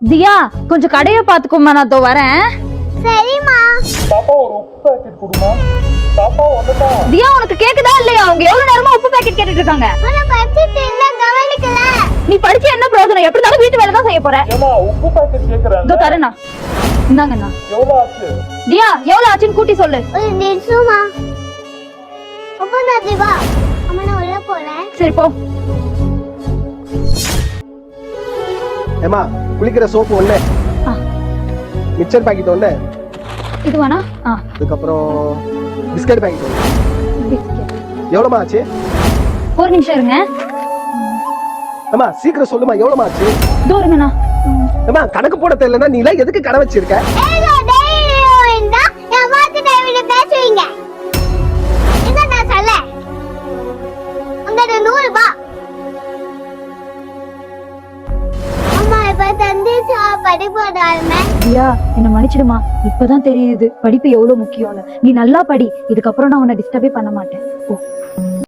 தியா கொஞ்சம் கடைய பாத்துக்கோமா, நான் தோ வரேன். சரிம்மா. பாப்பா ஒரு உப்பு பாக்கெட் கொடுமா. பாப்பா வந்துட்டா. தியா உனக்கு கேக்குதா இல்லையா? அவங்க எவ்வளவு நேரமா உப்பு பாக்கெட் கேட்டுட்டு இருக்காங்க. நான் படிச்சிட்டு இல்ல, கவனிக்கல. நீ படிச்சு என்ன பிரயோஜனம்? எப்படி இருந்தாலும் வீட்டு வேலை தான் செய்ய போற. ஏமா உப்பு பாக்கெட் கேக்குறேன். இதோ தரேனா. இந்தாங்கண்ணா. எவ்வளவு ஆச்சு? தியா எவ்வளவு ஆச்சுன்னு கூட்டி சொல்லு. ஒரு நிமிஷமா. அப்பா நான் வா. அம்மா நான் உள்ள போறேன். சரி போ. ஏமா குளிக்கிற சோப்பு ஒண்ணு, மிக்சர் பாக்கெட் ஒண்ணு, இது வேணா. அதுக்கப்புறம் பிஸ்கட் பாக்கெட் ஒண்ணு. பிஸ்கட். எவ்வளவுமா ஆச்சு? ஒரு நிமிஷம் இருங்க. அம்மா சீக்கிரம் சொல்லுமா, எவ்வளவுமா ஆச்சு? இதோ இருங்கண்ணா. அம்மா கணக்கு போட தெரியலன்னா நீ எல்லாம் எதுக்கு கடை வச்சிருக்க? ஏதோ டைரியில இருந்தா என் வாக்கு டைரியில பேசுவீங்க. என்ன நான் சொல்ல? அங்க 100 ரூபாய். அம்மா இப்ப தந்துச்சா படிப்போடாமே. தியா என்ன மன்னிச்சிடுமா, இப்பதான் தெரியுது படிப்பு எவ்வளவு முக்கியம்னு. நீ நல்லா படி, இதுக்கப்புறம் நான் உன்னை டிஸ்டர்பே பண்ண மாட்டேன். போ.